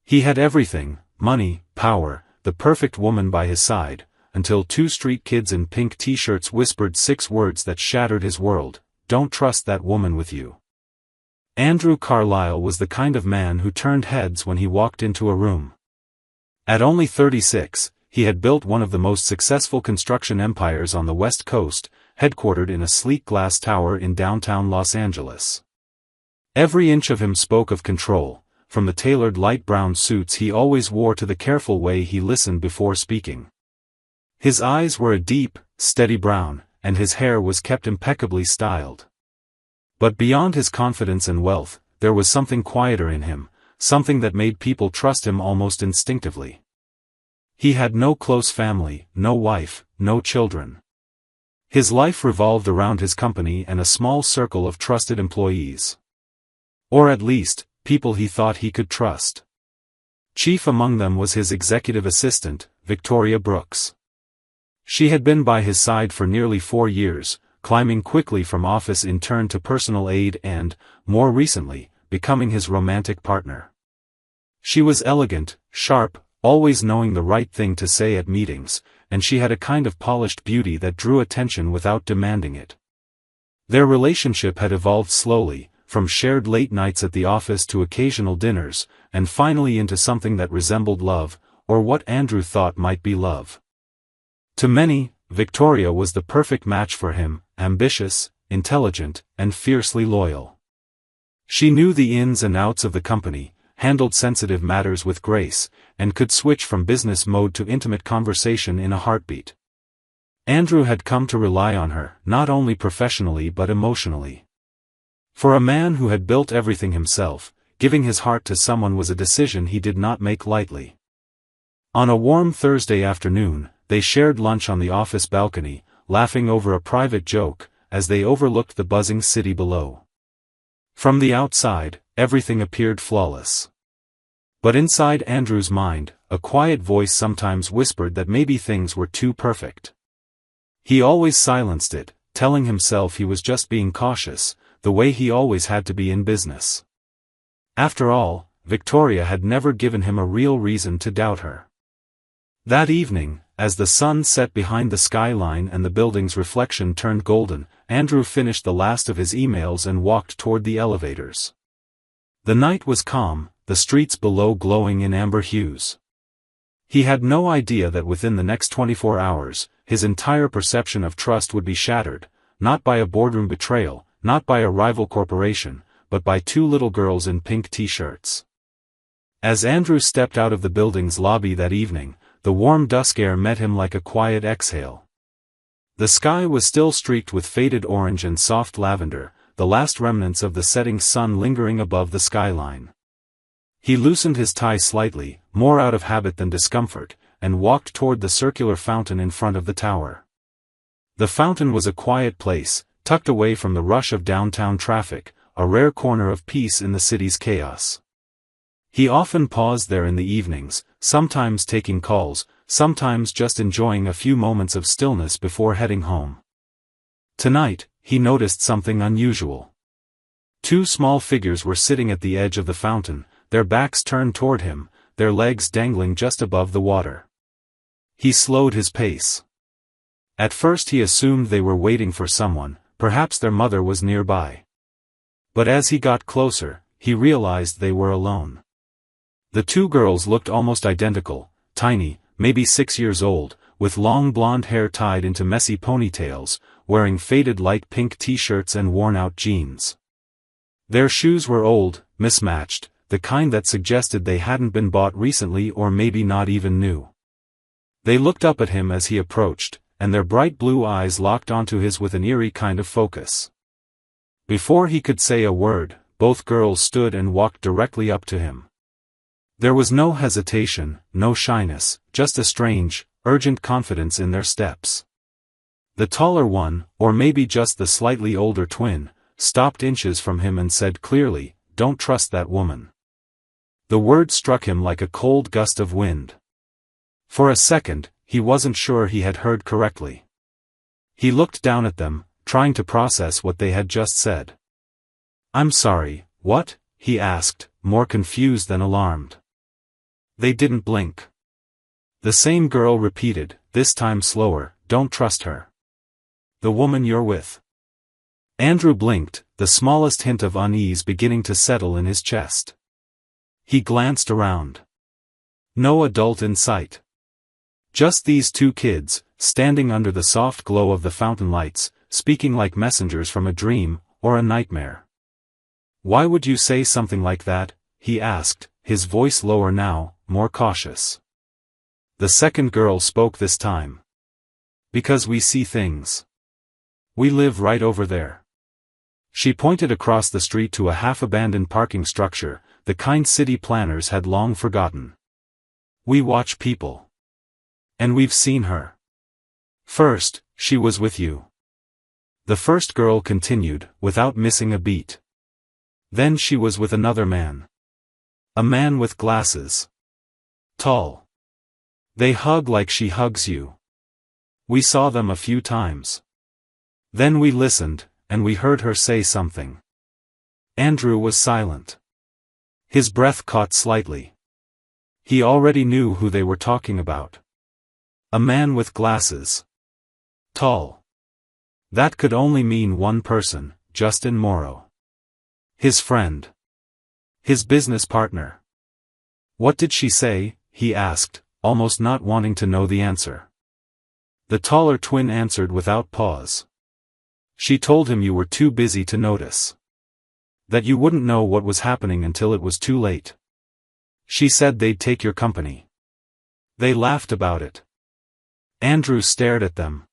He had everything: money, power, the perfect woman by his side, until two street kids in pink t-shirts whispered 6 words that shattered his world: "Don't trust that woman with you." Andrew Carlyle was the kind of man who turned heads when he walked into a room. At only 36, he had built one of the most successful construction empires on the West Coast, headquartered in a sleek glass tower in downtown Los Angeles. Every inch of him spoke of control, from the tailored light brown suits he always wore to the careful way he listened before speaking. His eyes were a deep, steady brown, and his hair was kept impeccably styled. But beyond his confidence and wealth, there was something quieter in him, something that made people trust him almost instinctively. He had no close family, no wife, no children. His life revolved around his company and a small circle of trusted employees. Or at least, people he thought he could trust. Chief among them was his executive assistant, Victoria Brooks. She had been by his side for nearly 4 years, climbing quickly from office intern to personal aide and, more recently, becoming his romantic partner. She was elegant, sharp, always knowing the right thing to say at meetings, and she had a kind of polished beauty that drew attention without demanding it. Their relationship had evolved slowly, from shared late nights at the office to occasional dinners, and finally into something that resembled love, or what Andrew thought might be love. To many, Victoria was the perfect match for him: ambitious, intelligent, and fiercely loyal. She knew the ins and outs of the company, handled sensitive matters with grace, and could switch from business mode to intimate conversation in a heartbeat. Andrew had come to rely on her, not only professionally but emotionally. For a man who had built everything himself, giving his heart to someone was a decision he did not make lightly. On a warm Thursday afternoon, they shared lunch on the office balcony, laughing over a private joke, as they overlooked the buzzing city below. From the outside, everything appeared flawless. But inside Andrew's mind, a quiet voice sometimes whispered that maybe things were too perfect. He always silenced it, telling himself he was just being cautious, the way he always had to be in business. After all, Victoria had never given him a real reason to doubt her. That evening, as the sun set behind the skyline and the building's reflection turned golden, Andrew finished the last of his emails and walked toward the elevators. The night was calm, the streets below glowing in amber hues. He had no idea that within the next 24 hours, his entire perception of trust would be shattered, not by a boardroom betrayal, not by a rival corporation, but by 2 little girls in pink t-shirts. As Andrew stepped out of the building's lobby that evening, the warm dusk air met him like a quiet exhale. The sky was still streaked with faded orange and soft lavender, the last remnants of the setting sun lingering above the skyline. He loosened his tie slightly, more out of habit than discomfort, and walked toward the circular fountain in front of the tower. The fountain was a quiet place, tucked away from the rush of downtown traffic, a rare corner of peace in the city's chaos. He often paused there in the evenings, sometimes taking calls, sometimes just enjoying a few moments of stillness before heading home. Tonight, he noticed something unusual. 2 small figures were sitting at the edge of the fountain, their backs turned toward him, their legs dangling just above the water. He slowed his pace. At first he assumed they were waiting for someone, perhaps their mother was nearby. But as he got closer, he realized they were alone. The 2 girls looked almost identical, tiny, maybe 6 years old, with long blonde hair tied into messy ponytails, wearing faded light pink t-shirts and worn-out jeans. Their shoes were old, mismatched, the kind that suggested they hadn't been bought recently or maybe not even new. They looked up at him as he approached, and their bright blue eyes locked onto his with an eerie kind of focus. Before he could say a word, both girls stood and walked directly up to him. There was no hesitation, no shyness, just a strange, urgent confidence in their steps. The taller one, or maybe just the slightly older twin, stopped inches from him and said clearly, "Don't trust that woman." The word struck him like a cold gust of wind. For a second, he wasn't sure he had heard correctly. He looked down at them, trying to process what they had just said. "I'm sorry, what?" he asked, more confused than alarmed. They didn't blink. The same girl repeated, this time slower, don't trust her. The woman you're with. Andrew blinked, the smallest hint of unease beginning to settle in his chest. He glanced around. No adult in sight. Just these two kids, standing under the soft glow of the fountain lights, speaking like messengers from a dream, or a nightmare. Why would you say something like that? He asked, his voice lower now, more cautious. The second girl spoke this time. Because we see things. We live right over there. She pointed across the street to a half-abandoned parking structure, the kind city planners had long forgotten. We watch people. And we've seen her. First, she was with you. The first girl continued, without missing a beat. Then she was with another man. A man with glasses. Tall. They hug like she hugs you. We saw them a few times. Then we listened, and we heard her say something. Andrew was silent. His breath caught slightly. He already knew who they were talking about. A man with glasses. Tall. That could only mean one person, Justin Morrow. His friend. His business partner. What did she say? He asked, almost not wanting to know the answer. The taller twin answered without pause. She told him you were too busy to notice. That you wouldn't know what was happening until it was too late. She said they'd take your company. They laughed about it. Andrew stared at them.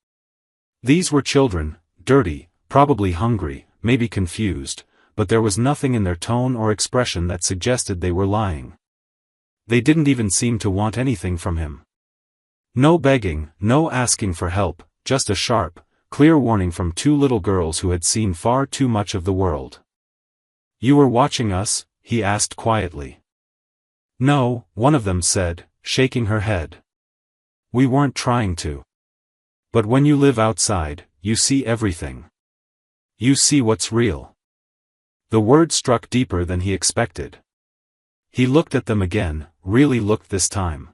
These were children, dirty, probably hungry, maybe confused, but there was nothing in their tone or expression that suggested they were lying. They didn't even seem to want anything from him. No begging, no asking for help, just a sharp, clear warning from two little girls who had seen far too much of the world. You were watching us? He asked quietly. No, one of them said, shaking her head. We weren't trying to. But when you live outside, you see everything. You see what's real. The word struck deeper than he expected. He looked at them again, really looked this time.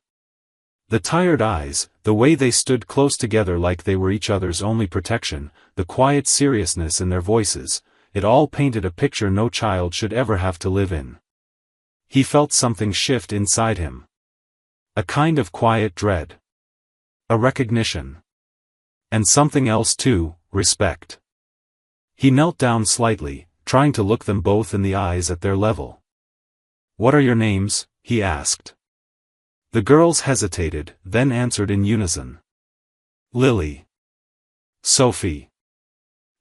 The tired eyes, the way they stood close together like they were each other's only protection, the quiet seriousness in their voices, it all painted a picture no child should ever have to live in. He felt something shift inside him. A kind of quiet dread. A recognition. And something else too, respect. He knelt down slightly, trying to look them both in the eyes at their level. What are your names? He asked. The girls hesitated, then answered in unison. Lily. Sophie.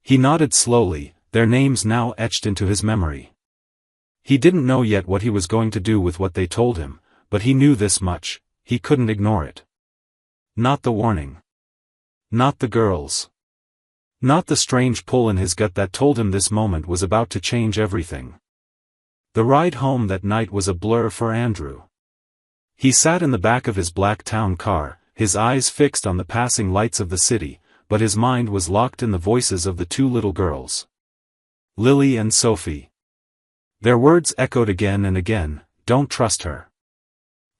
He nodded slowly, their names now etched into his memory. He didn't know yet what he was going to do with what they told him, but he knew this much, he couldn't ignore it. Not the warning. Not the girls. Not the strange pull in his gut that told him this moment was about to change everything. The ride home that night was a blur for Andrew. He sat in the back of his black town car, his eyes fixed on the passing lights of the city, but his mind was locked in the voices of the two little girls. Lily and Sophie. Their words echoed again and again, don't trust her.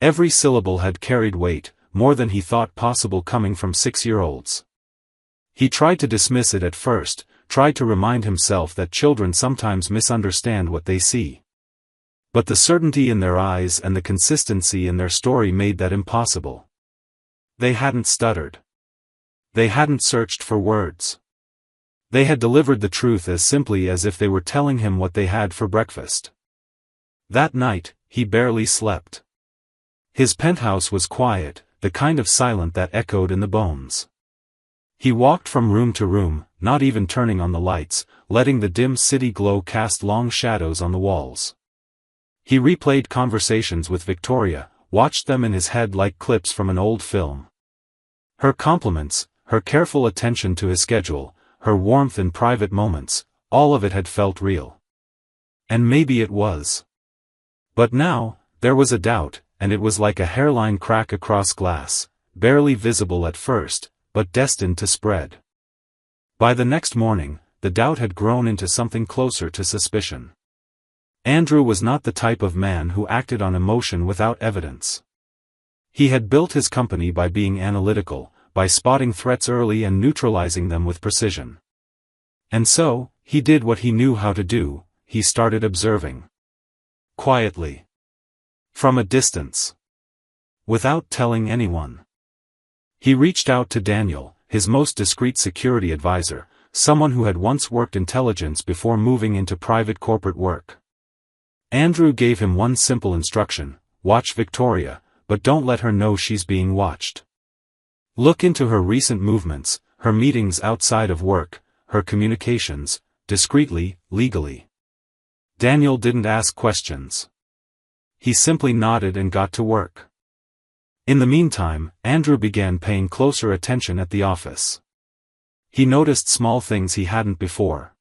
Every syllable had carried weight, more than he thought possible coming from 6-year-olds. He tried to dismiss it at first, tried to remind himself that children sometimes misunderstand what they see. But the certainty in their eyes and the consistency in their story made that impossible. They hadn't stuttered. They hadn't searched for words. They had delivered the truth as simply as if they were telling him what they had for breakfast. That night, he barely slept. His penthouse was quiet, the kind of silent that echoed in the bones. He walked from room to room, not even turning on the lights, letting the dim city glow cast long shadows on the walls. He replayed conversations with Victoria, watched them in his head like clips from an old film. Her compliments, her careful attention to his schedule, her warmth in private moments, all of it had felt real. And maybe it was. But now, there was a doubt, and it was like a hairline crack across glass, barely visible at first, but destined to spread. By the next morning, the doubt had grown into something closer to suspicion. Andrew was not the type of man who acted on emotion without evidence. He had built his company by being analytical, by spotting threats early and neutralizing them with precision. And so, he did what he knew how to do, he started observing. Quietly. From a distance. Without telling anyone. He reached out to Daniel, his most discreet security advisor, someone who had once worked intelligence before moving into private corporate work. Andrew gave him one simple instruction: watch Victoria, but don't let her know she's being watched. Look into her recent movements, her meetings outside of work, her communications, discreetly, legally. Daniel didn't ask questions. He simply nodded and got to work. In the meantime, Andrew began paying closer attention at the office. He noticed small things he hadn't before.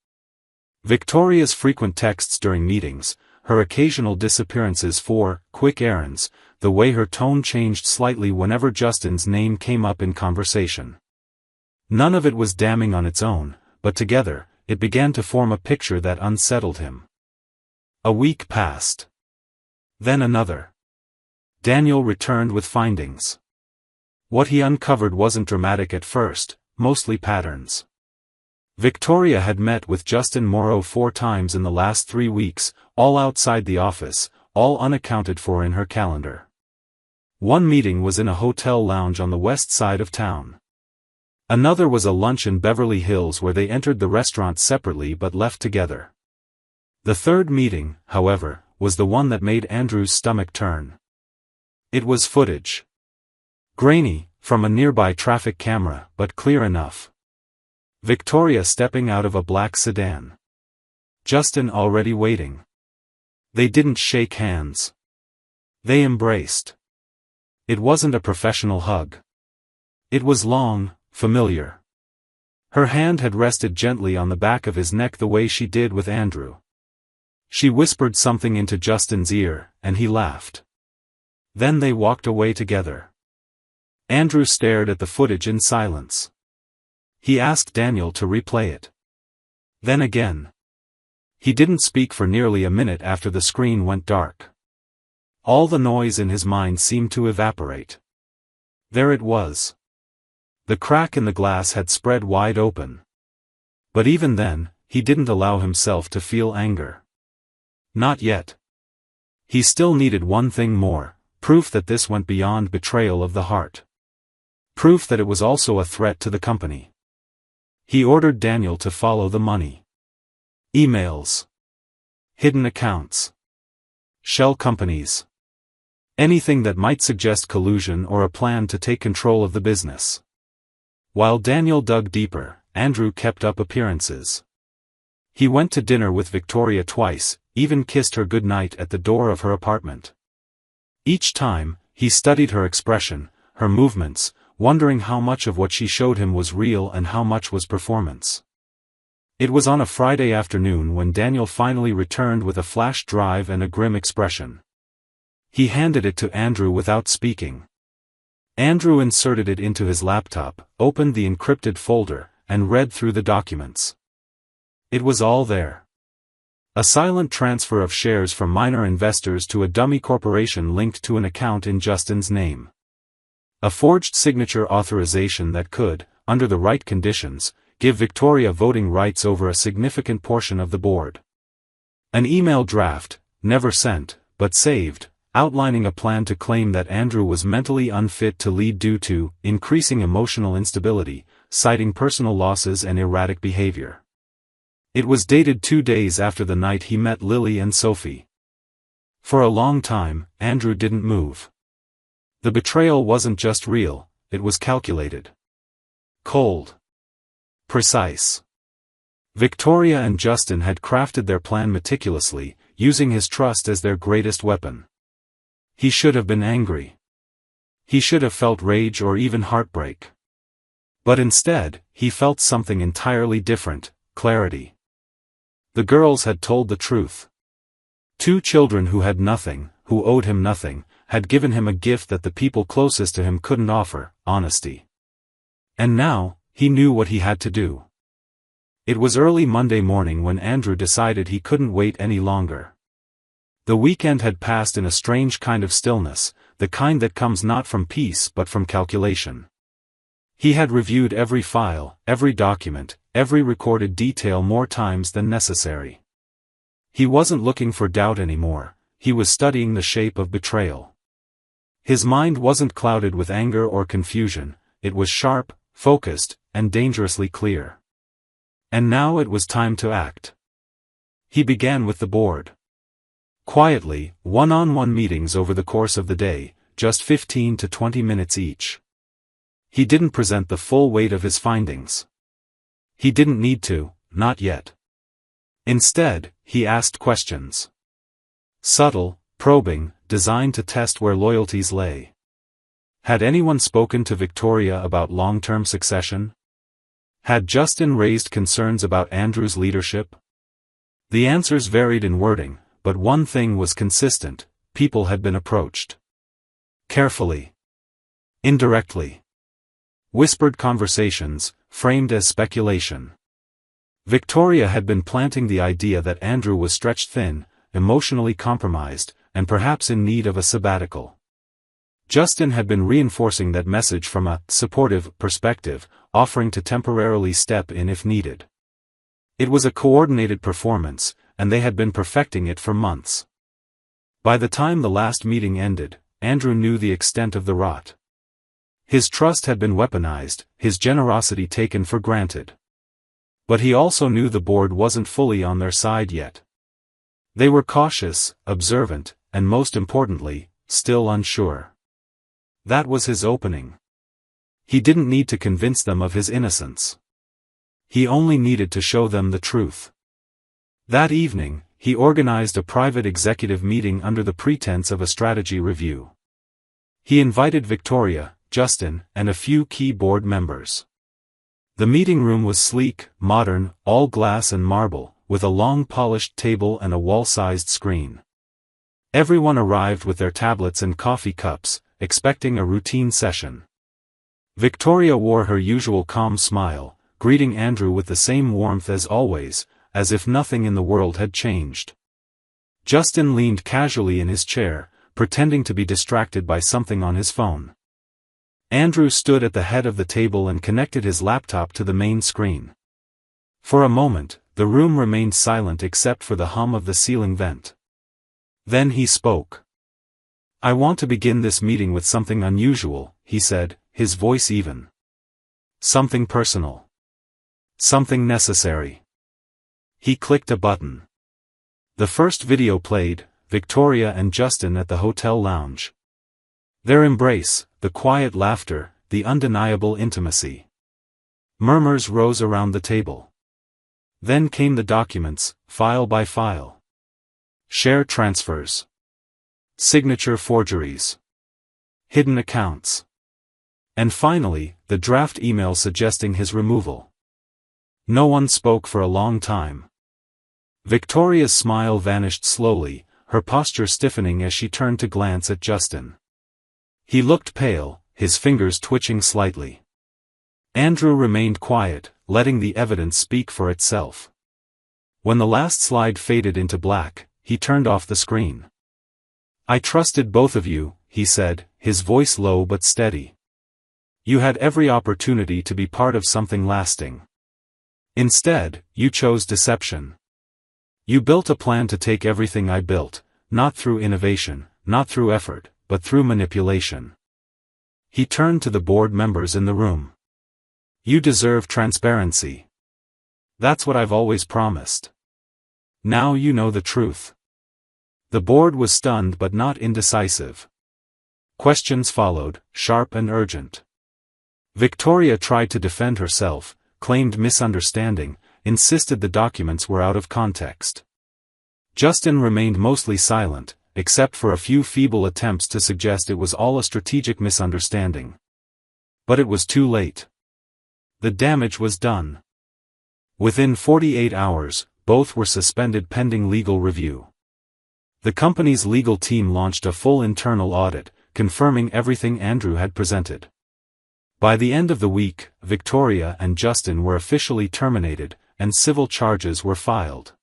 Victoria's frequent texts during meetings, her occasional disappearances for quick errands, the way her tone changed slightly whenever Justin's name came up in conversation. None of it was damning on its own, but together, it began to form a picture that unsettled him. A week passed. Then another. Daniel returned with findings. What he uncovered wasn't dramatic at first, mostly patterns. Victoria had met with Justin Morrow 4 times in the last 3 weeks, all outside the office, all unaccounted for in her calendar. One meeting was in a hotel lounge on the west side of town. Another was a lunch in Beverly Hills where they entered the restaurant separately but left together. The third meeting, however, was the one that made Andrew's stomach turn. It was footage. Grainy, from a nearby traffic camera, but clear enough. Victoria stepping out of a black sedan. Justin already waiting. They didn't shake hands. They embraced. It wasn't a professional hug. It was long, familiar. Her hand had rested gently on the back of his neck the way she did with Andrew. She whispered something into Justin's ear, and he laughed. Then they walked away together. Andrew stared at the footage in silence. He asked Daniel to replay it. Then again. He didn't speak for nearly a minute after the screen went dark. All the noise in his mind seemed to evaporate. There it was. The crack in the glass had spread wide open. But even then, he didn't allow himself to feel anger. Not yet. He still needed one thing more, proof that this went beyond betrayal of the heart. Proof that it was also a threat to the company. He ordered Daniel to follow the money. Emails. Hidden accounts. Shell companies. Anything that might suggest collusion or a plan to take control of the business. While Daniel dug deeper, Andrew kept up appearances. He went to dinner with Victoria twice, even kissed her goodnight at the door of her apartment. Each time, he studied her expression, her movements, wondering how much of what she showed him was real and how much was performance. It was on a Friday afternoon when Daniel finally returned with a flash drive and a grim expression. He handed it to Andrew without speaking. Andrew inserted it into his laptop, opened the encrypted folder, and read through the documents. It was all there. A silent transfer of shares from minor investors to a dummy corporation linked to an account in Justin's name. A forged signature authorization that could, under the right conditions, give Victoria voting rights over a significant portion of the board. An email draft, never sent, but saved, outlining a plan to claim that Andrew was mentally unfit to lead due to increasing emotional instability, citing personal losses and erratic behavior. It was dated 2 days after the night he met Lily and Sophie. For a long time, Andrew didn't move. The betrayal wasn't just real, it was calculated. Cold. Precise. Victoria and Justin had crafted their plan meticulously, using his trust as their greatest weapon. He should have been angry. He should have felt rage or even heartbreak. But instead, he felt something entirely different: clarity. The girls had told the truth. 2 children who had nothing, who owed him nothing, had given him a gift that the people closest to him couldn't offer: honesty. And now, he knew what he had to do. It was early Monday morning when Andrew decided he couldn't wait any longer. The weekend had passed in a strange kind of stillness, the kind that comes not from peace but from calculation. He had reviewed every file, every document, every recorded detail more times than necessary. He wasn't looking for doubt anymore, he was studying the shape of betrayal. His mind wasn't clouded with anger or confusion, it was sharp, focused, and dangerously clear. And now it was time to act. He began with the board. Quietly, one-on-one meetings over the course of the day, just 15 to 20 minutes each. He didn't present the full weight of his findings. He didn't need to, not yet. Instead, he asked questions. Subtle, probing, designed to test where loyalties lay. Had anyone spoken to Victoria about long-term succession? Had Justin raised concerns about Andrew's leadership? The answers varied in wording, but one thing was consistent: people had been approached. Carefully. Indirectly. Whispered conversations, framed as speculation. Victoria had been planting the idea that Andrew was stretched thin, emotionally compromised, and perhaps in need of a sabbatical. Justin had been reinforcing that message from a supportive perspective, offering to temporarily step in if needed. It was a coordinated performance, and they had been perfecting it for months. By the time the last meeting ended, Andrew knew the extent of the rot. His trust had been weaponized, his generosity taken for granted. But he also knew the board wasn't fully on their side yet. They were cautious, observant, and most importantly, still unsure. That was his opening. He didn't need to convince them of his innocence. He only needed to show them the truth. That evening, he organized a private executive meeting under the pretense of a strategy review. He invited Victoria, Justin, and a few key board members. The meeting room was sleek, modern, all glass and marble, with a long polished table and a wall-sized screen. Everyone arrived with their tablets and coffee cups, expecting a routine session. Victoria wore her usual calm smile, greeting Andrew with the same warmth as always, as if nothing in the world had changed. Justin leaned casually in his chair, pretending to be distracted by something on his phone. Andrew stood at the head of the table and connected his laptop to the main screen. For a moment, the room remained silent except for the hum of the ceiling vent. Then he spoke. "I want to begin this meeting with something unusual," he said, his voice even. "Something personal. Something necessary." He clicked a button. The first video played, Victoria and Justin at the hotel lounge. Their embrace, the quiet laughter, the undeniable intimacy. Murmurs rose around the table. Then came the documents, file by file. Share transfers. Signature forgeries. Hidden accounts. And finally, the draft email suggesting his removal. No one spoke for a long time. Victoria's smile vanished slowly, her posture stiffening as she turned to glance at Justin. He looked pale, his fingers twitching slightly. Andrew remained quiet, letting the evidence speak for itself. When the last slide faded into black, he turned off the screen. "I trusted both of you," he said, his voice low but steady. "You had every opportunity to be part of something lasting. Instead, you chose deception. You built a plan to take everything I built, not through innovation, not through effort, but through manipulation." He turned to the board members in the room. "You deserve transparency. That's what I've always promised. Now you know the truth." The board was stunned but not indecisive. Questions followed, sharp and urgent. Victoria tried to defend herself, claimed misunderstanding, insisted the documents were out of context. Justin remained mostly silent, except for a few feeble attempts to suggest it was all a strategic misunderstanding. But it was too late. The damage was done. Within 48 hours, both were suspended pending legal review. The company's legal team launched a full internal audit, confirming everything Andrew had presented. By the end of the week, Victoria and Justin were officially terminated, and civil charges were filed.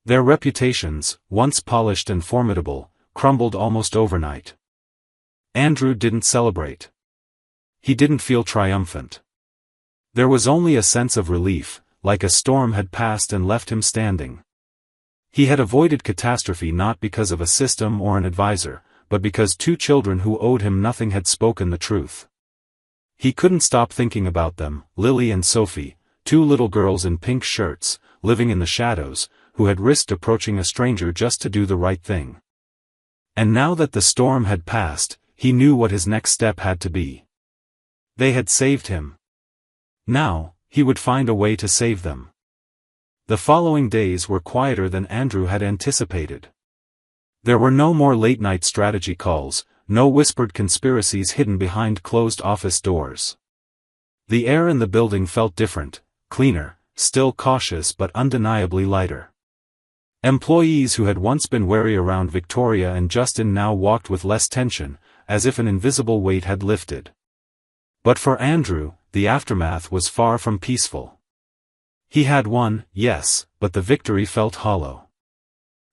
Their reputations, once polished and formidable, crumbled almost overnight. Andrew didn't celebrate. He didn't feel triumphant. There was only a sense of relief, like a storm had passed and left him standing. He had avoided catastrophe not because of a system or an advisor, but because two children who owed him nothing had spoken the truth. He couldn't stop thinking about them, Lily and Sophie, two little girls in pink shirts, living in the shadows, who had risked approaching a stranger just to do the right thing. And now that the storm had passed, he knew what his next step had to be. They had saved him. Now, he would find a way to save them. The following days were quieter than Andrew had anticipated. There were no more late-night strategy calls, no whispered conspiracies hidden behind closed office doors. The air in the building felt different, cleaner, still cautious but undeniably lighter. Employees who had once been wary around Victoria and Justin now walked with less tension, as if an invisible weight had lifted. But for Andrew, the aftermath was far from peaceful. He had won, yes, but the victory felt hollow.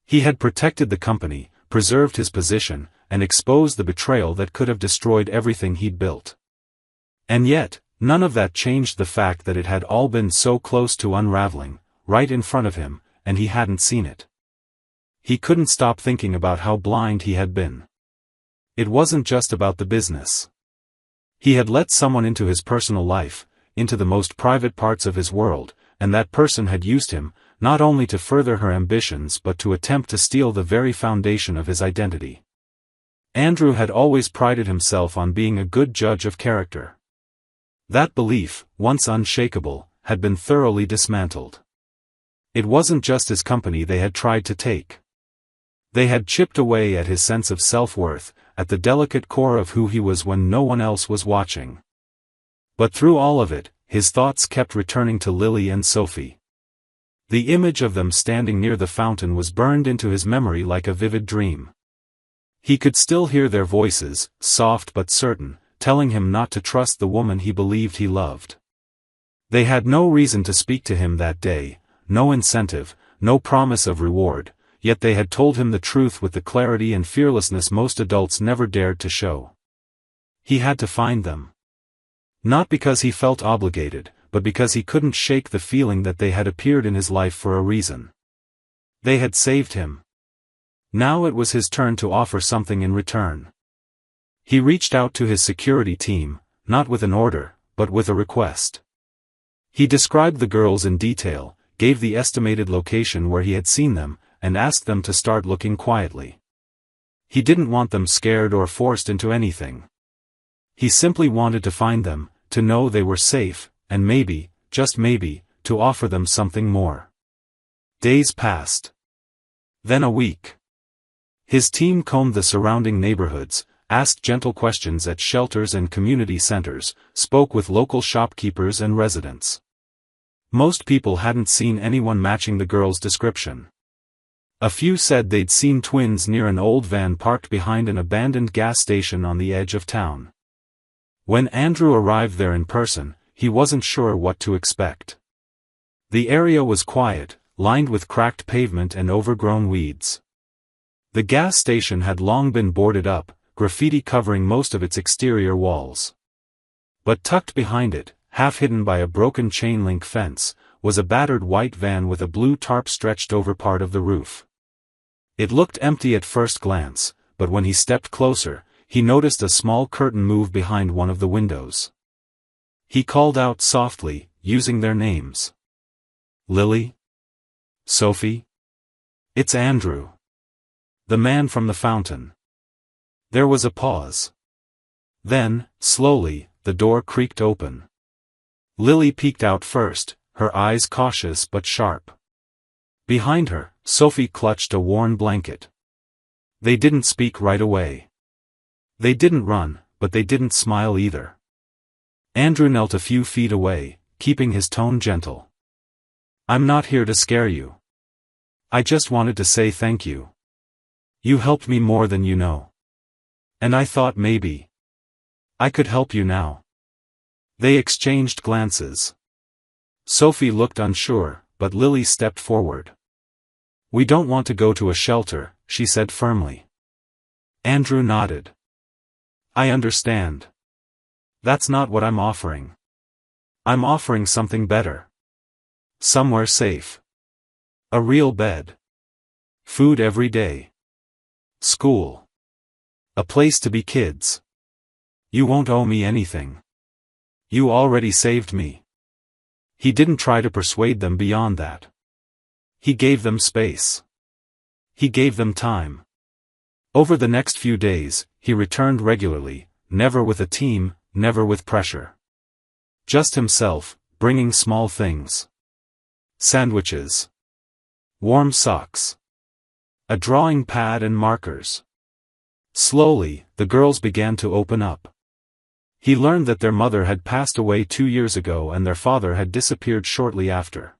He had protected the company, preserved his position, and exposed the betrayal that could have destroyed everything he'd built. And yet, none of that changed the fact that it had all been so close to unraveling, right in front of him, and he hadn't seen it. He couldn't stop thinking about how blind he had been. It wasn't just about the business. He had let someone into his personal life, into the most private parts of his world, and that person had used him, not only to further her ambitions but to attempt to steal the very foundation of his identity. Andrew had always prided himself on being a good judge of character. That belief, once unshakable, had been thoroughly dismantled. It wasn't just his company they had tried to take. They had chipped away at his sense of self-worth, at the delicate core of who he was when no one else was watching. But through all of it, his thoughts kept returning to Lily and Sophie. The image of them standing near the fountain was burned into his memory like a vivid dream. He could still hear their voices, soft but certain, telling him not to trust the woman he believed he loved. They had no reason to speak to him that day, no incentive, no promise of reward, yet they had told him the truth with the clarity and fearlessness most adults never dared to show. He had to find them. Not because he felt obligated, but because he couldn't shake the feeling that they had appeared in his life for a reason. They had saved him. Now it was his turn to offer something in return. He reached out to his security team, not with an order, but with a request. He described the girls in detail, gave the estimated location where he had seen them, and asked them to start looking quietly. He didn't want them scared or forced into anything. He simply wanted to find them, to know they were safe, and maybe, just maybe, to offer them something more. Days passed. Then a week. His team combed the surrounding neighborhoods, asked gentle questions at shelters and community centers, spoke with local shopkeepers and residents. Most people hadn't seen anyone matching the girl's description. A few said they'd seen twins near an old van parked behind an abandoned gas station on the edge of town. When Andrew arrived there in person, he wasn't sure what to expect. The area was quiet, lined with cracked pavement and overgrown weeds. The gas station had long been boarded up, graffiti covering most of its exterior walls. But tucked behind it, half hidden by a broken chain-link fence, was a battered white van with a blue tarp stretched over part of the roof. It looked empty at first glance, but when he stepped closer, he noticed a small curtain move behind one of the windows. He called out softly, using their names. "Lily? Sophie? It's Andrew. The man from the fountain." There was a pause. Then, slowly, the door creaked open. Lily peeked out first, her eyes cautious but sharp. Behind her, Sophie clutched a worn blanket. They didn't speak right away. They didn't run, but they didn't smile either. Andrew knelt a few feet away, keeping his tone gentle. "I'm not here to scare you. I just wanted to say thank you. You helped me more than you know. And I thought maybe I could help you now." They exchanged glances. Sophie looked unsure, but Lily stepped forward. "We don't want to go to a shelter," she said firmly. Andrew nodded. I understand. That's not what I'm offering. I'm offering something better. Somewhere safe. A real bed. Food every day. School. A place to be kids. You won't owe me anything. You already saved me. He didn't try to persuade them beyond that. He gave them space. He gave them time. Over the next few days, he returned regularly, never with a team, never with pressure. Just himself, bringing small things. Sandwiches. Warm socks. A drawing pad and markers. Slowly, the girls began to open up. He learned that their mother had passed away 2 years ago and their father had disappeared shortly after.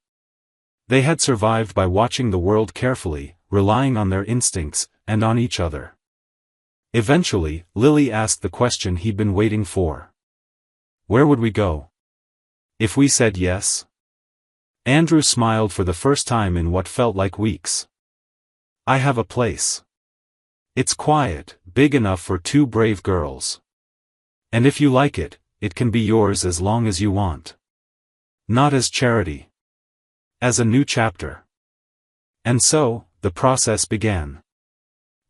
They had survived by watching the world carefully, relying on their instincts, and on each other. Eventually, Lily asked the question he'd been waiting for. Where would we go? If we said yes? Andrew smiled for the first time in what felt like weeks. I have a place. It's quiet, big enough for 2 brave girls. And if you like it, it can be yours as long as you want. Not as charity. As a new chapter. And so, the process began.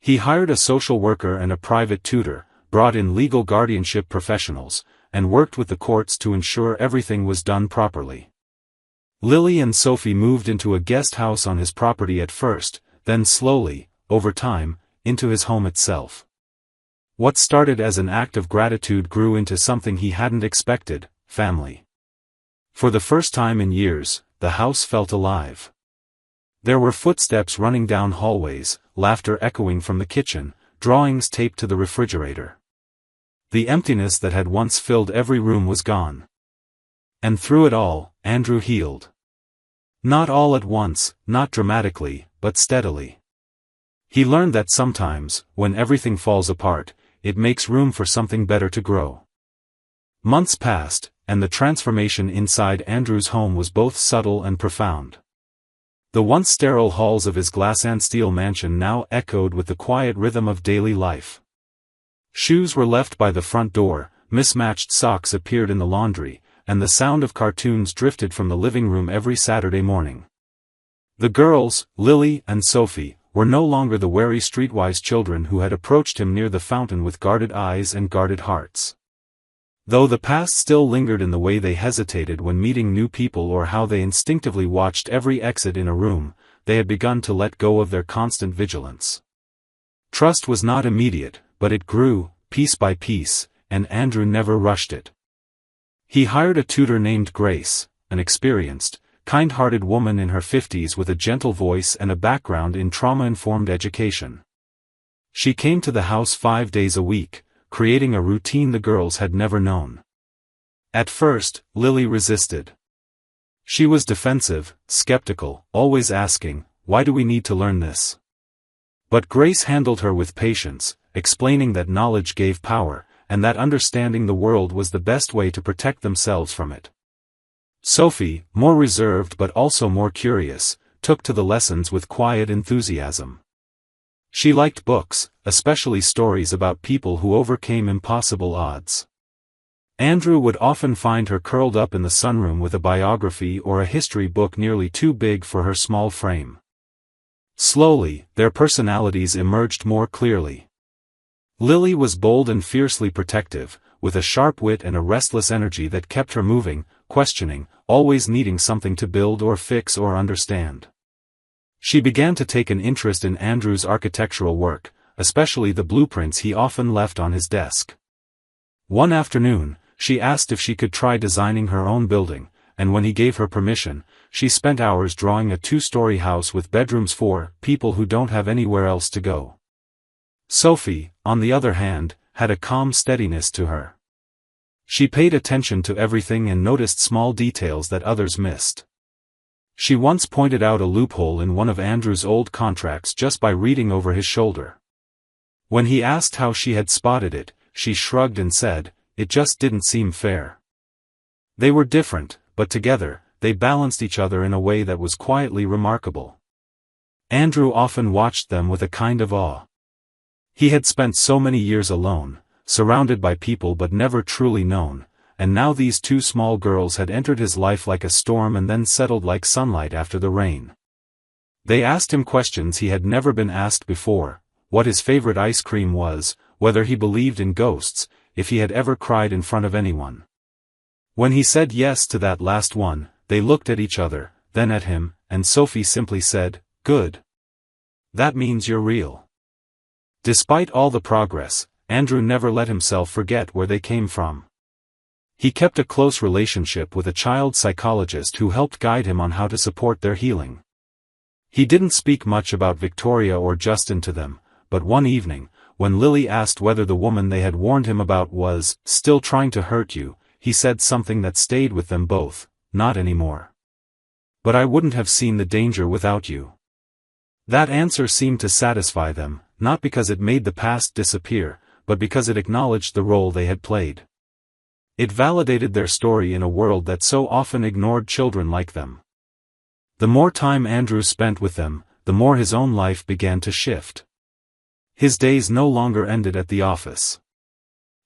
He hired a social worker and a private tutor, brought in legal guardianship professionals, and worked with the courts to ensure everything was done properly. Lily and Sophie moved into a guest house on his property at first, then slowly, over time, into his home itself. What started as an act of gratitude grew into something he hadn't expected: family. For the first time in years, the house felt alive. There were footsteps running down hallways, laughter echoing from the kitchen, drawings taped to the refrigerator. The emptiness that had once filled every room was gone. And through it all, Andrew healed. Not all at once, not dramatically, but steadily. He learned that sometimes, when everything falls apart, it makes room for something better to grow. Months passed, and the transformation inside Andrew's home was both subtle and profound. The once sterile halls of his glass and steel mansion now echoed with the quiet rhythm of daily life. Shoes were left by the front door, mismatched socks appeared in the laundry, and the sound of cartoons drifted from the living room every Saturday morning. The girls, Lily and Sophie, were no longer the wary streetwise children who had approached him near the fountain with guarded eyes and guarded hearts. Though the past still lingered in the way they hesitated when meeting new people or how they instinctively watched every exit in a room, they had begun to let go of their constant vigilance. Trust was not immediate, but it grew, piece by piece, and Andrew never rushed it. He hired a tutor named Grace, an experienced, kind-hearted woman in her 50s with a gentle voice and a background in trauma-informed education. She came to the house 5 days a week, creating a routine the girls had never known. At first, Lily resisted. She was defensive, skeptical, always asking, "Why do we need to learn this?" But Grace handled her with patience, explaining that knowledge gave power, and that understanding the world was the best way to protect themselves from it. Sophie, more reserved but also more curious, took to the lessons with quiet enthusiasm. She liked books, especially stories about people who overcame impossible odds. Andrew would often find her curled up in the sunroom with a biography or a history book nearly too big for her small frame. Slowly, their personalities emerged more clearly. Lily was bold and fiercely protective, with a sharp wit and a restless energy that kept her moving, questioning, always needing something to build or fix or understand. She began to take an interest in Andrew's architectural work, especially the blueprints he often left on his desk. One afternoon, she asked if she could try designing her own building, and when he gave her permission, she spent hours drawing a 2-story house with bedrooms for people who don't have anywhere else to go. Sophie, on the other hand, had a calm steadiness to her. She paid attention to everything and noticed small details that others missed. She once pointed out a loophole in one of Andrew's old contracts just by reading over his shoulder. When he asked how she had spotted it, she shrugged and said, "It just didn't seem fair." They were different, but together, they balanced each other in a way that was quietly remarkable. Andrew often watched them with a kind of awe. He had spent so many years alone, surrounded by people but never truly known, and now these two small girls had entered his life like a storm and then settled like sunlight after the rain. They asked him questions he had never been asked before: what his favorite ice cream was, whether he believed in ghosts, if he had ever cried in front of anyone. When he said yes to that last one, they looked at each other, then at him, and Sophie simply said, "Good. That means you're real." Despite all the progress, Andrew never let himself forget where they came from. He kept a close relationship with a child psychologist who helped guide him on how to support their healing. He didn't speak much about Victoria or Justin to them, but one evening, when Lily asked whether the woman they had warned him about was still trying to hurt you, he said something that stayed with them both: "Not anymore. But I wouldn't have seen the danger without you." That answer seemed to satisfy them, not because it made the past disappear, but because it acknowledged the role they had played. It validated their story in a world that so often ignored children like them. The more time Andrew spent with them, the more his own life began to shift. His days no longer ended at the office.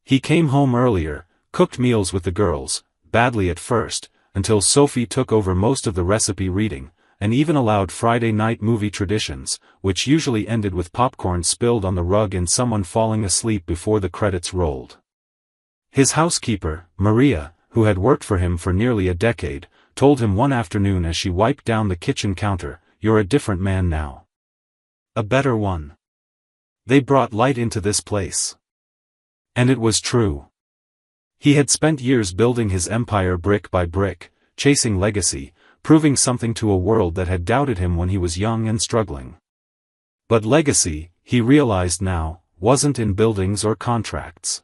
He came home earlier, cooked meals with the girls, badly at first, until Sophie took over most of the recipe reading, and even allowed Friday night movie traditions, which usually ended with popcorn spilled on the rug and someone falling asleep before the credits rolled. His housekeeper, Maria, who had worked for him for nearly a decade, told him one afternoon as she wiped down the kitchen counter, "You're a different man now. A better one." They brought light into this place. And it was true. He had spent years building his empire brick by brick, chasing legacy, proving something to a world that had doubted him when he was young and struggling. But legacy, he realized now, wasn't in buildings or contracts.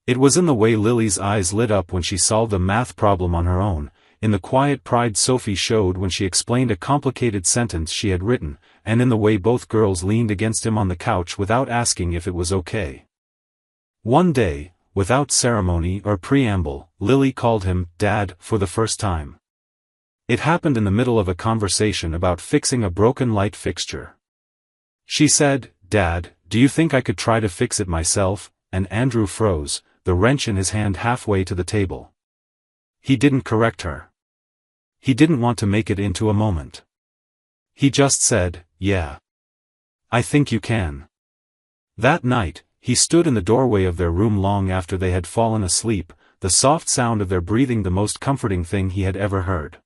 It was in the way Lily's eyes lit up when she solved a math problem on her own, in the quiet pride Sophie showed when she explained a complicated sentence she had written, and in the way both girls leaned against him on the couch without asking if it was okay. One day, without ceremony or preamble, Lily called him Dad for the first time. It happened in the middle of a conversation about fixing a broken light fixture. She said, "Dad, do you think I could try to fix it myself?" And Andrew froze, the wrench in his hand halfway to the table. He didn't correct her. He didn't want to make it into a moment. He just said, "Yeah. I think you can." That night, he stood in the doorway of their room long after they had fallen asleep, the soft sound of their breathing the most comforting thing he had ever heard.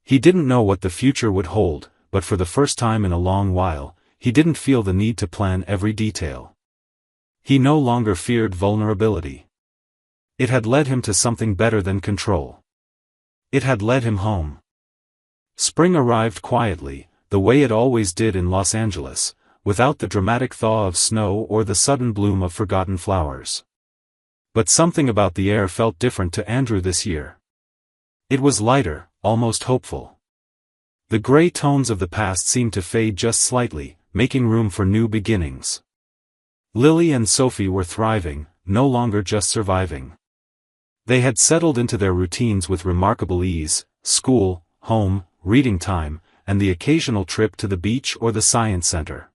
He didn't know what the future would hold, but for the first time in a long while, he didn't feel the need to plan every detail. He no longer feared vulnerability. It had led him to something better than control. It had led him home. Spring arrived quietly, the way it always did in Los Angeles, without the dramatic thaw of snow or the sudden bloom of forgotten flowers. But something about the air felt different to Andrew this year. It was lighter, almost hopeful. The gray tones of the past seemed to fade just slightly, making room for new beginnings. Lily and Sophie were thriving, no longer just surviving. They had settled into their routines with remarkable ease: school, home, reading time, and the occasional trip to the beach or the science center.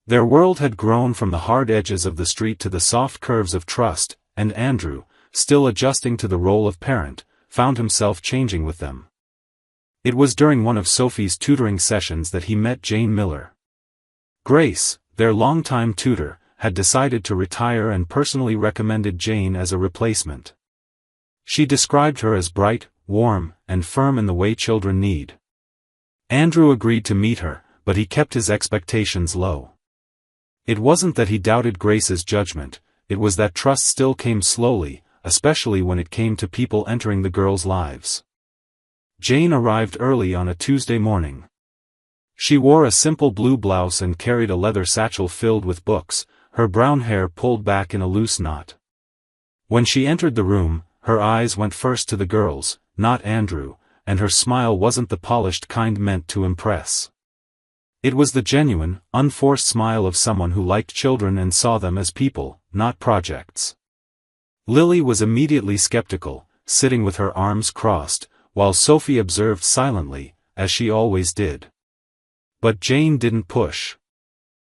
Their world had grown from the hard edges of the street to the soft curves of trust, and Andrew, still adjusting to the role of parent, found himself changing with them. It was during one of Sophie's tutoring sessions that he met Jane Miller. Grace, their longtime tutor, had decided to retire and personally recommended Jane as a replacement. She described her as bright, warm, and firm in the way children need. Andrew agreed to meet her, but he kept his expectations low. It wasn't that he doubted Grace's judgment, it was that trust still came slowly, especially when it came to people entering the girls' lives. Jane arrived early on a Tuesday morning. She wore a simple blue blouse and carried a leather satchel filled with books, her brown hair pulled back in a loose knot. When she entered the room, her eyes went first to the girls, not Andrew, and her smile wasn't the polished kind meant to impress. It was the genuine, unforced smile of someone who liked children and saw them as people, not projects. Lily was immediately skeptical, sitting with her arms crossed, while Sophie observed silently, as she always did. But Jane didn't push.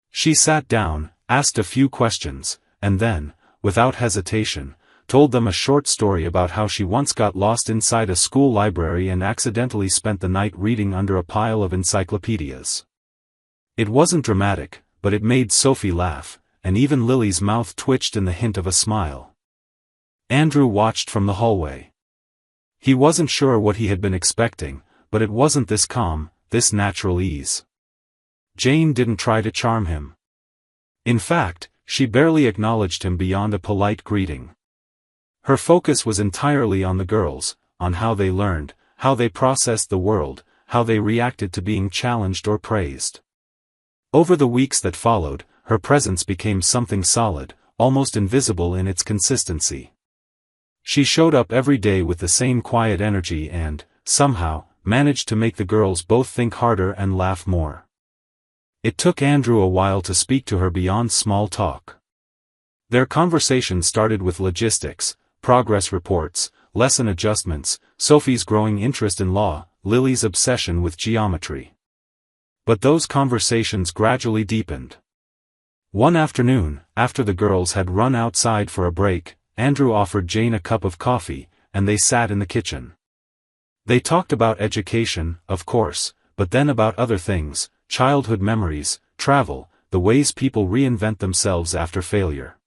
She sat down, asked a few questions, and then, without hesitation, told them a short story about how she once got lost inside a school library and accidentally spent the night reading under a pile of encyclopedias. It wasn't dramatic, but it made Sophie laugh, and even Lily's mouth twitched in the hint of a smile. Andrew watched from the hallway. He wasn't sure what he had been expecting, but it wasn't this calm, this natural ease. Jane didn't try to charm him. In fact, she barely acknowledged him beyond a polite greeting. Her focus was entirely on the girls, on how they learned, how they processed the world, how they reacted to being challenged or praised. Over the weeks that followed, her presence became something solid, almost invisible in its consistency. She showed up every day with the same quiet energy and, somehow, managed to make the girls both think harder and laugh more. It took Andrew a while to speak to her beyond small talk. Their conversation started with logistics, progress reports, lesson adjustments, Sophie's growing interest in law, Lily's obsession with geometry. But those conversations gradually deepened. One afternoon, after the girls had run outside for a break, Andrew offered Jane a cup of coffee, and they sat in the kitchen. They talked about education, of course, but then about other things, childhood memories, travel, the ways people reinvent themselves after failure.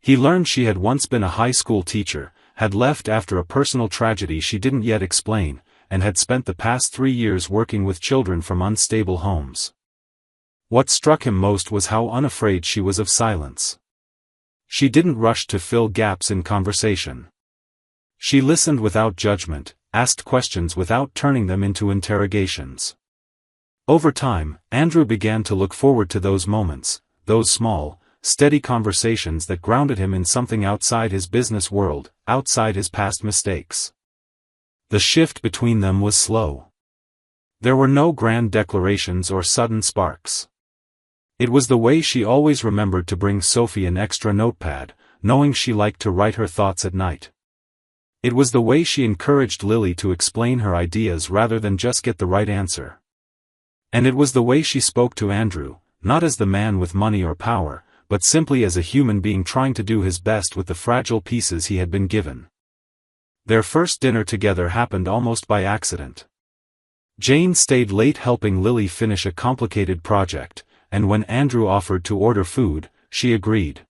He learned she had once been a high school teacher, had left after a personal tragedy she didn't yet explain, and had spent the past 3 years working with children from unstable homes. What struck him most was how unafraid she was of silence. She didn't rush to fill gaps in conversation. She listened without judgment, asked questions without turning them into interrogations. Over time, Andrew began to look forward to those moments, those small, steady conversations that grounded him in something outside his business world, outside his past mistakes. The shift between them was slow. There were no grand declarations or sudden sparks. It was the way she always remembered to bring Sophie an extra notepad, knowing she liked to write her thoughts at night. It was the way she encouraged Lily to explain her ideas rather than just get the right answer. And it was the way she spoke to Andrew, not as the man with money or power, but simply as a human being trying to do his best with the fragile pieces he had been given. Their first dinner together happened almost by accident. Jane stayed late helping Lily finish a complicated project, and when Andrew offered to order food, she agreed.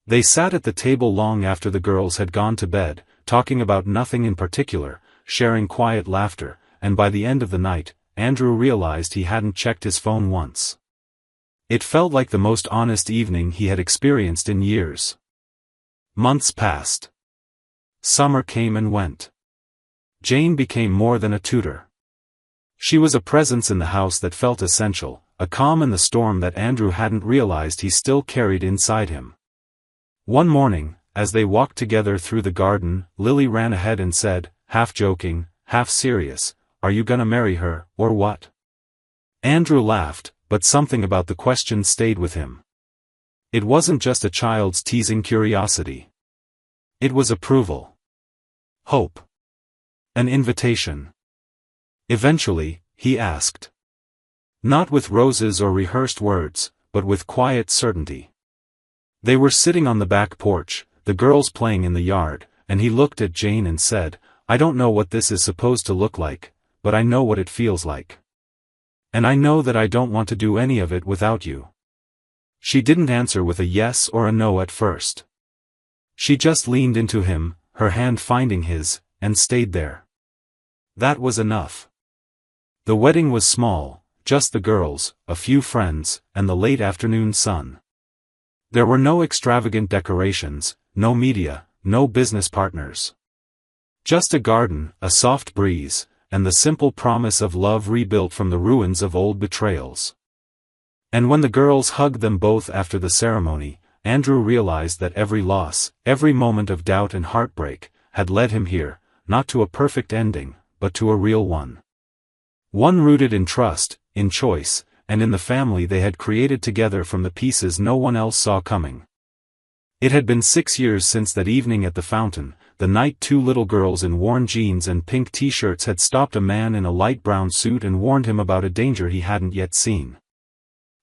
They sat at the table long after the girls had gone to bed, talking about nothing in particular, sharing quiet laughter, and by the end of the night, Andrew realized he hadn't checked his phone once. It felt like the most honest evening he had experienced in years. Months passed. Summer came and went. Jane became more than a tutor. She was a presence in the house that felt essential, a calm in the storm that Andrew hadn't realized he still carried inside him. One morning, as they walked together through the garden, Lily ran ahead and said, half joking, half serious, "Are you gonna marry her, or what?" Andrew laughed, but something about the question stayed with him. It wasn't just a child's teasing curiosity. It was approval. Hope. An invitation. Eventually, he asked. Not with roses or rehearsed words, but with quiet certainty. They were sitting on the back porch, the girls playing in the yard, and he looked at Jane and said, "I don't know what this is supposed to look like, but I know what it feels like. And I know that I don't want to do any of it without you." She didn't answer with a yes or a no at first. She just leaned into him, her hand finding his, and stayed there. That was enough. The wedding was small, just the girls, a few friends, and the late afternoon sun. There were no extravagant decorations, no media, no business partners. Just a garden, a soft breeze, and the simple promise of love rebuilt from the ruins of old betrayals. And when the girls hugged them both after the ceremony, Andrew realized that every loss, every moment of doubt and heartbreak, had led him here, not to a perfect ending, but to a real one. One rooted in trust, in choice, and in the family they had created together from the pieces no one else saw coming. It had been 6 years since that evening at the fountain, the night 2 little girls in worn jeans and pink t-shirts had stopped a man in a light brown suit and warned him about a danger he hadn't yet seen.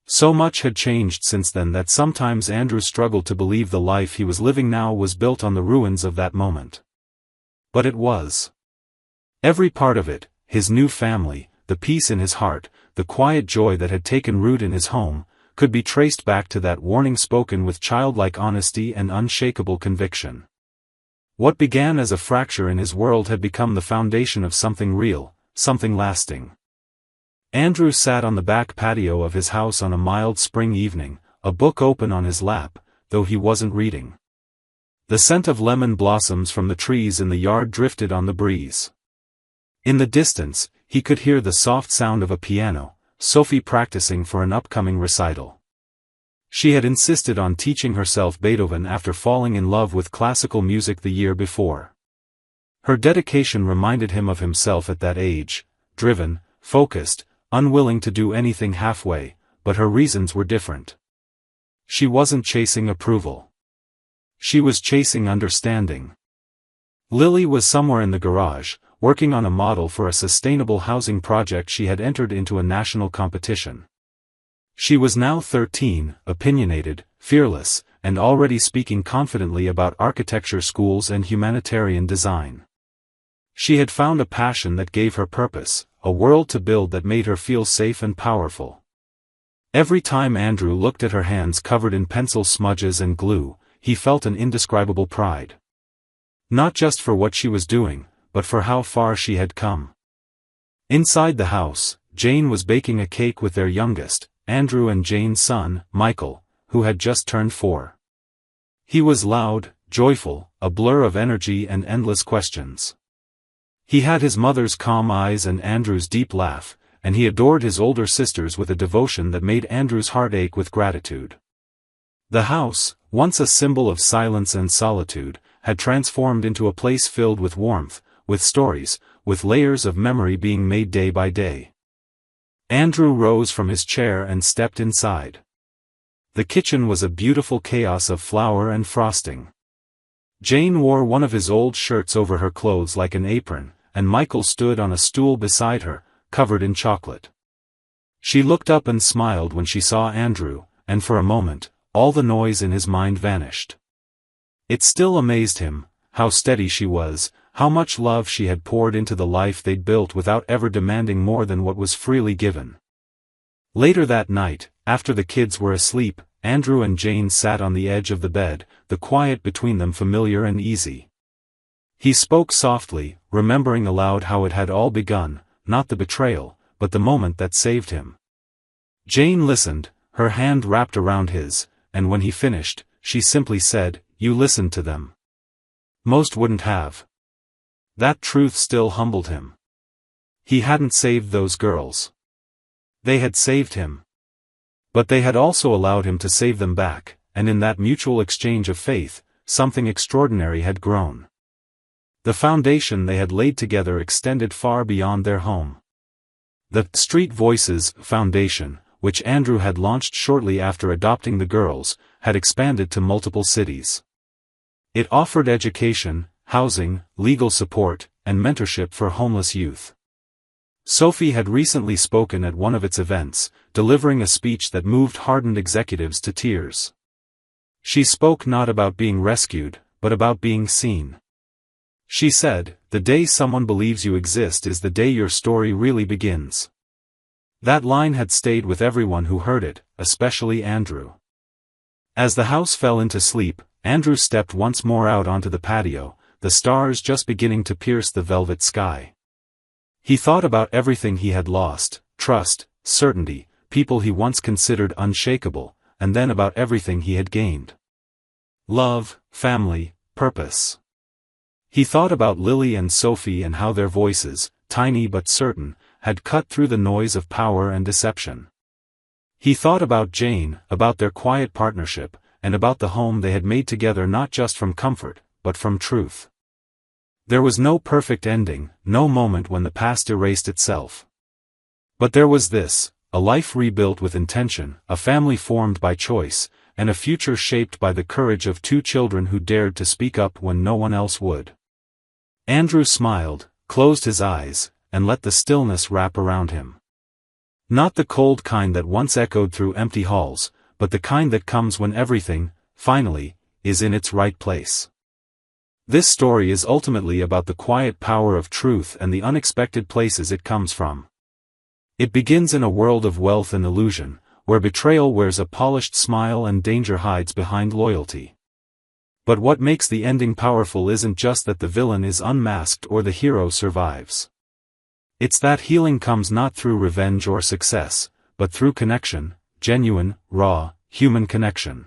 So much had changed since then that sometimes Andrew struggled to believe the life he was living now was built on the ruins of that moment. But it was. Every part of it, his new family, the peace in his heart, the quiet joy that had taken root in his home, could be traced back to that warning spoken with childlike honesty and unshakable conviction. What began as a fracture in his world had become the foundation of something real, something lasting. Andrew sat on the back patio of his house on a mild spring evening, a book open on his lap, though he wasn't reading. The scent of lemon blossoms from the trees in the yard drifted on the breeze. In the distance, he could hear the soft sound of a piano, Sophie practicing for an upcoming recital. She had insisted on teaching herself Beethoven after falling in love with classical music the year before. Her dedication reminded him of himself at that age, driven, focused, unwilling to do anything halfway, but her reasons were different. She wasn't chasing approval. She was chasing understanding. Lily was somewhere in the garage, working on a model for a sustainable housing project she had entered into a national competition. She was now 13, opinionated, fearless, and already speaking confidently about architecture schools and humanitarian design. She had found a passion that gave her purpose, a world to build that made her feel safe and powerful. Every time Andrew looked at her hands covered in pencil smudges and glue, he felt an indescribable pride. Not just for what she was doing, but for how far she had come. Inside the house, Jane was baking a cake with their youngest, Andrew, and Jane's son, Michael, who had just turned 4. He was loud, joyful, a blur of energy and endless questions. He had his mother's calm eyes and Andrew's deep laugh, and he adored his older sisters with a devotion that made Andrew's heart ache with gratitude. The house, once a symbol of silence and solitude, had transformed into a place filled with warmth, with stories, with layers of memory being made day by day. Andrew rose from his chair and stepped inside. The kitchen was a beautiful chaos of flour and frosting. Jane wore one of his old shirts over her clothes like an apron, and Michael stood on a stool beside her, covered in chocolate. She looked up and smiled when she saw Andrew, and for a moment, all the noise in his mind vanished. It still amazed him, how steady she was, how much love she had poured into the life they'd built without ever demanding more than what was freely given. Later that night, after the kids were asleep, Andrew and Jane sat on the edge of the bed, the quiet between them familiar and easy. He spoke softly, remembering aloud how it had all begun, not the betrayal, but the moment that saved him. Jane listened, her hand wrapped around his, and when he finished, she simply said, "You listened to them. Most wouldn't have." That truth still humbled him. He hadn't saved those girls. They had saved him. But they had also allowed him to save them back, and in that mutual exchange of faith, something extraordinary had grown. The foundation they had laid together extended far beyond their home. The Street Voices Foundation, which Andrew had launched shortly after adopting the girls, had expanded to multiple cities. It offered education, housing, legal support, and mentorship for homeless youth. Sophie had recently spoken at one of its events, delivering a speech that moved hardened executives to tears. She spoke not about being rescued, but about being seen. She said, "The day someone believes you exist is the day your story really begins." That line had stayed with everyone who heard it, especially Andrew. As the house fell into sleep, Andrew stepped once more out onto the patio, the stars just beginning to pierce the velvet sky. He thought about everything he had lost, trust, certainty, people he once considered unshakable, and then about everything he had gained. Love, family, purpose. He thought about Lily and Sophie and how their voices, tiny but certain, had cut through the noise of power and deception. He thought about Jane, about their quiet partnership, and about the home they had made together not just from comfort, but from truth. There was no perfect ending, no moment when the past erased itself. But there was this, a life rebuilt with intention, a family formed by choice, and a future shaped by the courage of 2 children who dared to speak up when no one else would. Andrew smiled, closed his eyes, and let the stillness wrap around him. Not the cold kind that once echoed through empty halls, but the kind that comes when everything, finally, is in its right place. This story is ultimately about the quiet power of truth and the unexpected places it comes from. It begins in a world of wealth and illusion, where betrayal wears a polished smile and danger hides behind loyalty. But what makes the ending powerful isn't just that the villain is unmasked or the hero survives. It's that healing comes not through revenge or success, but through connection, genuine, raw, human connection.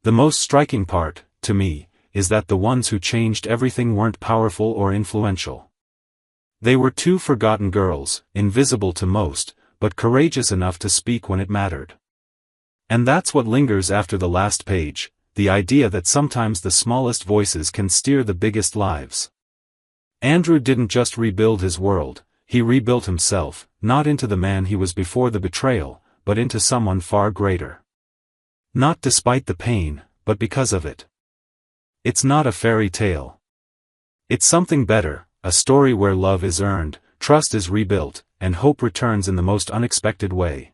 The most striking part, to me, is that the ones who changed everything weren't powerful or influential. They were two forgotten girls, invisible to most, but courageous enough to speak when it mattered. And that's what lingers after the last page, the idea that sometimes the smallest voices can steer the biggest lives. Andrew didn't just rebuild his world, he rebuilt himself, not into the man he was before the betrayal, but into someone far greater. Not despite the pain, but because of it. It's not a fairy tale. It's something better, a story where love is earned, trust is rebuilt, and hope returns in the most unexpected way.